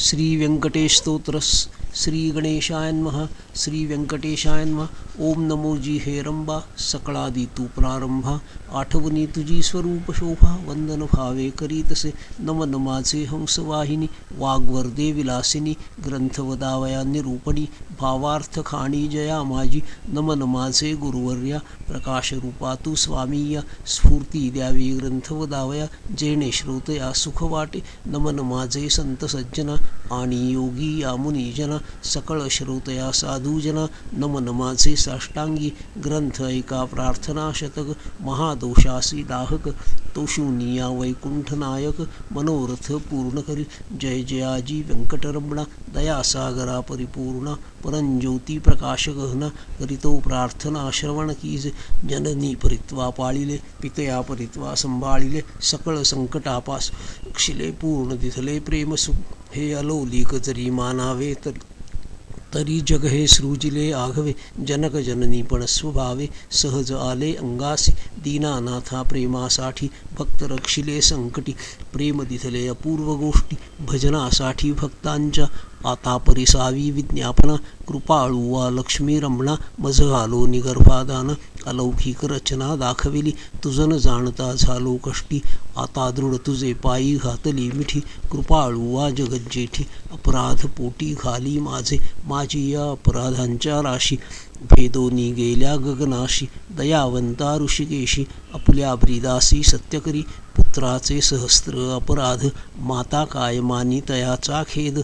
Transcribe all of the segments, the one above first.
श्री व्यंकटेश स्तोत्र श्री गणेशाय नमः श्री व्यंकटेशाय नमः. ओम नमो जी हे रंबा सकळादी तू प्रारंभा आठवणी तुझी स्वरूप शोभा वंदन भावे करीतसे नमन माझे हंसवाहिनी वाग्वर्दे विलासिनी ग्रंथ वदावया निरूपणी भावार्थ खाणी जया माझी नमन माझे गुरुवर्या प्रकाश रूपा तू स्वामीया स्फूर्ती द्यावी ग्रंथ वदावया जेणे श्रोतया सुख वाटे नमन माझे संत सज्जना आणि योगी या मुनिजना सकळ श्रोतया साधुजना नमन माझे साष्टांगी ग्रंथ ऐका प्रार्थना शतक महादोषासी दाहक तोषुनिया वैकुंठ नायक मनोरथ पूर्ण करी जय जयाजी व्यंकटरमणा दयासागरा परिपूर्णा परंज्योती प्रकाश गहना करीतो प्रार्थना श्रवण कीज जननी परित्वा पाळिले पितया परित्वा संभाळिले सकळ संकटापास क्षिले पूर्ण दिसले प्रेमसु हे अलोलिक जरी मानावे तरी जग हे सृजिले आघवे जनक जननी पण स्वभावे सहज आले अंगासी दीनानाथा प्रेमासाठी भक्त रक्षिले संकटी प्रेम दिसले अपूर्व गोष्टी भजनासाठी भक्तांच्या आता परिसावी विज्ञापना कृपाळू वा लक्ष्मी रमणा मज आलो निगर्भादान अलौकिक रचना दाखविली तुझन जाणता झालो कष्टी आता दृढ तुझे पायी घातली मिठी कृपाळू वा जगज्जेठी अपराध पोटी घाली माझी या अपराधांच्या राशी भेदोनी गेल्या गगनाशी दयावंता ऋषिकेशी आपल्या ब्रीदासी सत्यकरी पुत्राचे सहस्त्र अपराध माता काय मानी तयाचा खेद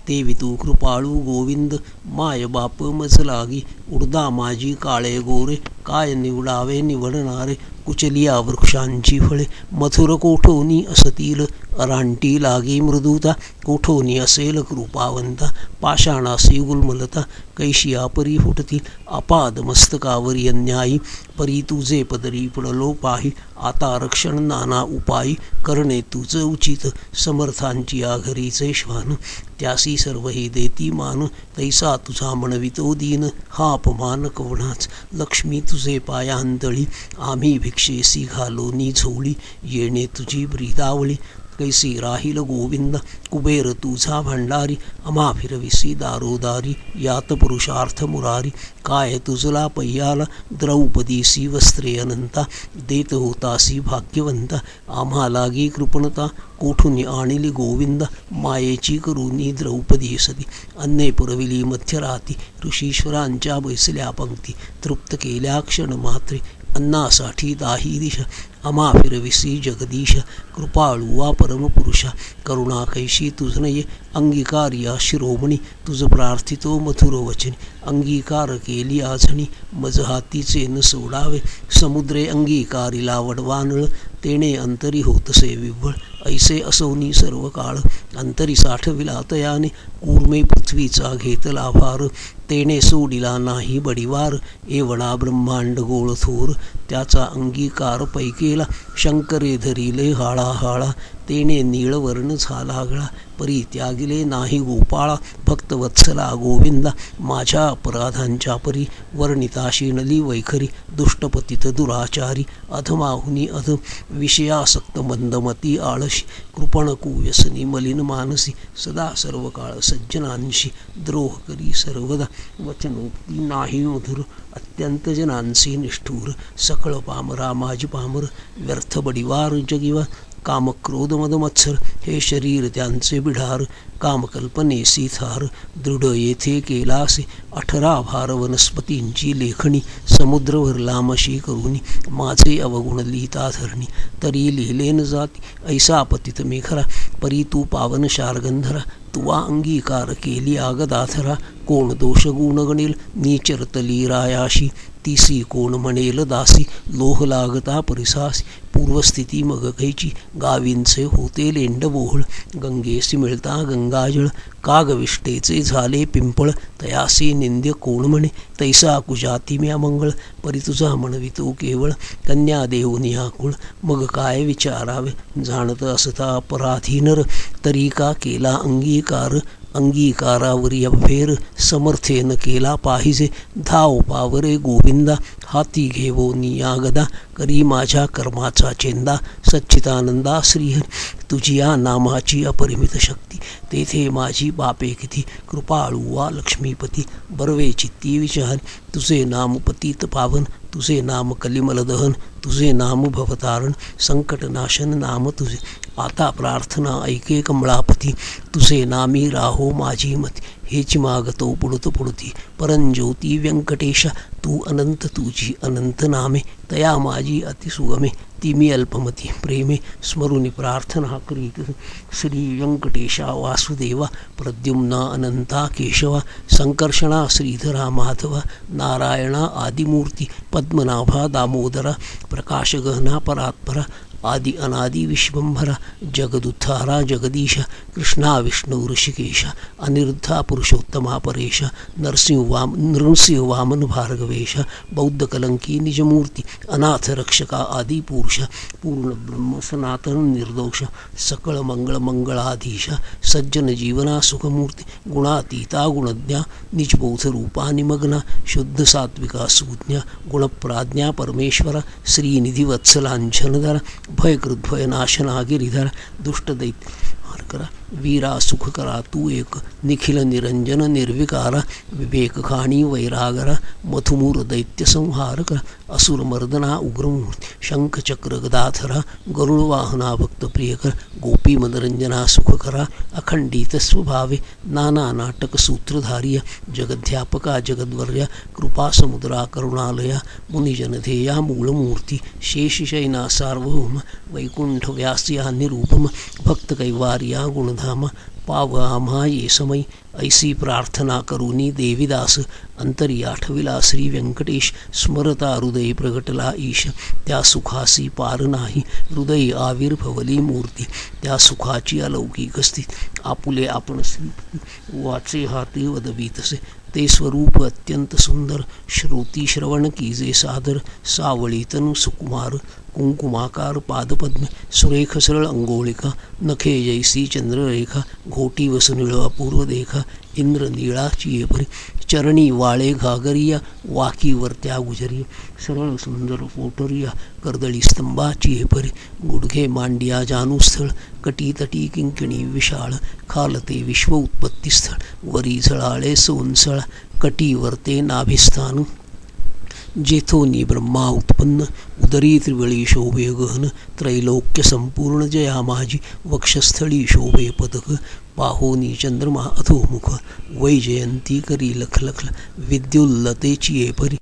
तेवी तू कृपाळू गोविंद माय बाप मज लागी उडदा माझी काळे गोरे काय निवडावे निवडणारे कुचलिया वृक्षांची फळे मथुर कोठोनी असतील अरांटी लागी मृदुता कोठोनी असेल कृपावंता पाषाणासी गुलमलता कैशिया परी फुटतील अपाद मस्तकावरी अन्यायी परी तुझे पदरी पडलो पाही आता रक्षण नाना उपायी करणे तुझ उचित समर्थांची आघरीचे श्वान त्यासी सर्व ही देती मान तैसा तुझा म्हणवितो दीन हा अपमान कवणाच लक्ष्मी तुझे पायांतळी आम्ही भिक्षेसी घालोनी झोळी येणे तुझी ब्रीदावळी कैसी राहील गोविंद कुबेर तुझा भांडारी अमा फिरविसी दारोदारी यात पुरुषार्थ मुरारी काय तुझला पय्याला द्रौपदीसी वस्त्रे अनंता देत होतासी भाग्यवंता आम्हा लागी कृपणता कोठून आणिली गोविंद मायेची करुनी द्रौपदी सती अन्ने पुरविली मध्यराती ऋषीश्वरांच्या बैसल्या पंक्ती तृप्त केल्या क्षण मात्रे अन्नासाठी दाही दिशा अमा फिरविसी जगदीश कृपाळुवा परमपुरुषा करुणा कैशी तुझनये अंगीकार्या शिरोमणी तुझ प्रार्थितो मथुर वचनी अंगीकार केली आजणी मज हातीचे न सोडावे समुद्रे अंगीकारिला वडवानळ तेणे अंतरी होतसे विव्वळ ऐसे असोनी सर्व काळ अंतरी साठविला तयाने कूर्मे पृथ्वीचा घेतला भार तेणे सोडिला नाही बडिवार एवढा ब्रह्मांड गोळ थोर त्याचा अंगीकार पैकेला शंकरे धरिले हाळा हाळा तेणे नीळवर्ण झाला गळा परी त्यागिले नाही गोपाळा भक्तवत्सला गोविंदा माझ्या अपराधांच्या परी वर्णिता शिणली वैखरी दुष्टपतित दुराचारी अधमाहुनी अधम विषयासक्त मंदमती आळशी कृपण कुव्यसनी मलिन मानसी सदा सर्व काळ सज्जनांशी द्रोह करी सर्वदा वचनोक्ती नाही मधुर अत्यंत जनांसी निष्ठूर सकळ पामरा माझी पामर व्यर्थ बडिवार जगिवा कामक्रोध मदमत्सर हे शरीर त्यांचे बिढार कामकल्पनेसी थार दृढ येथे केलासे 18 भार वनस्पतींची लेखणी समुद्र भरला मशी करुनी माझे अवगुण लिहिता धरणी तरी लिहिले न जाती ऐसा पतित मी खरा परी तू पावन शार्गंधरा तुवा अंगीकार केली आगदाथरा कोण दोष गुण गणेल नीचरतली रायाशी तीसी कोण म्हणेल दासी लोह लागता परिसासी पूर्वस्थिती मग कैची गावींचे होते लेंडबोहळ गंगेसी मिळता गंगाजळ कागविष्टेचे झाले पिंपळ तयासी निंद्य कोण म्हणे तैसा कुजाती म्या मंगळ परी तुझा म्हणवितो केवळ कन्या देऊनी आकुळ मग काय विचारावे जाणत असता अपराधी नर तरी का केला अंगीकार अंगीकार अंगीकारावरी अफेर समर्थेन केला पाहिजे. धाव पावरे गोविंदा हाती घेवो नियागदा करी माझ्या कर्माचा चेंदा. सच्चिदानंदा श्रीहरी तुझी या नामाची अपरिमित शक्ती. तेथे माझी बापे किती कृपाळू वा लक्ष्मीपती. बर्वे चित्ती विचार तुझे नाम पतित पावन. तुझे नाम कलिमल दहन. तुझे नाम भवतारण. संकटनाशन नाम तुझे. आता प्रार्थना ऐके कमळापती. तुझे नामी राहो माझी मती. हेची मागतो पुढत पुढती परंज्योती व्यंकटेशा. तू अनंत तुझी अनंत नामे. तया माझी अतिसुगमे ती मी अल्पमती प्रेमे. स्मरुनी प्रार्थना करीत श्री व्यंकटेशा वासुदेवा. प्रद्युम्ना अनंता केशवा. संकर्षणा श्रीधरा माधवा. नारायणा आदिमूर्ती पद्मनाभा दामोदरा. प्रकाशगहना परात्परा. आदि अनादि विश्वंभरा. जगदुद्धारा जगदीशा. कृष्णा विष्णु ऋषिकेशा. अनिरुद्धा पुरुषोत्तमा परेशा. नृसिंह वामन भार्गवेशा. बौद्ध कलंकी निजमूर्ती. अनाथ रक्षका आदि पुरुषा. पूर्ण ब्रह्म सनातन निर्दोष. सकळ मंगळ मंगळाधीशा. सज्जन जीवना सुखमूर्ती. गुणातीता गुणज्ञा. निजबोध रूपा निमग्ना. शुद्ध सात्विका सुज्ञा. गुणप्राज्ञा परमेश्वरा. श्रीनिधी वत्सलांछनधरा. भयकृद्भय नाशना गिरिधरा. दुष्टदैत्य करा वीरा सुख करा तू एक. निखिल निरंजन निर्विकारा. विवेक खाणी वैरागरा. मथुमूर दैत्य संहार करा. असुर मर्दना उग्रमूर्ती. शंख चक्र गदाधरा. गरुड वाहना भक्त प्रियकर. गोपी मनरंजना सुख करा. अखंडित स्वभावे. नाना नाटक सूत्रधारिया. जगध्यापका जगद्वर्या. कृपा समुद्रा करुणालया. मुनिजनधेया मूलमूर्ती. शेषशयना सार्वभौम. वैकुंठ व्यासिया निरूपम. भक्त कैवार्या गुणधाम. पाव आम्हा ये समय. ऐसी प्रार्थना करुनी देवीदास. अंतरी आठविला श्री व्यंकटेश. स्मरता हृदय प्रगटला ईश. त्या सुखासी पार नाही. हृदय आविर्भवली मूर्ती. त्या सुखाची अलौकिक स्थिती. आपुले आपण श्रीपती. वाचे हाती वदवीतसे. ते स्वरूप अत्यंत सुंदर. श्रोती श्रवण कीजे सादर. सावळी तनु सुकुमार. कुंकुमाकार पादपद्मे. सुरेख सरळ अंगोळिका. नखे जैसी चंद्ररेखा. घोटी वसनिळ अपूर्व देखा. इंद्र नीळाची परी. चरणी वाळे घागरिया. वाकीवरत्या गुजरिया. सरळ सुंदर पोटरिया. कर्दळी स्तंभाची परी. गुडघे मांडिया जानुस्थळ. कटी तटी किंकिणी विशाळ. खालते विश्व उत्पत्तीस्थळ. वरी झळाळे सोनसळा. कटीवरते नाभिस्थान. जेथोनी ब्रह्मा उत्पन्न. उदरी त्रिवळी शोभे गहन. त्रैलोक्य संपूर्ण जया माझी. वक्षस्थळी शोभे पदक. पाहोनी चंद्रमा अधोमुख. वैजयंती करी लखलख. विद्युल्लतेची परी.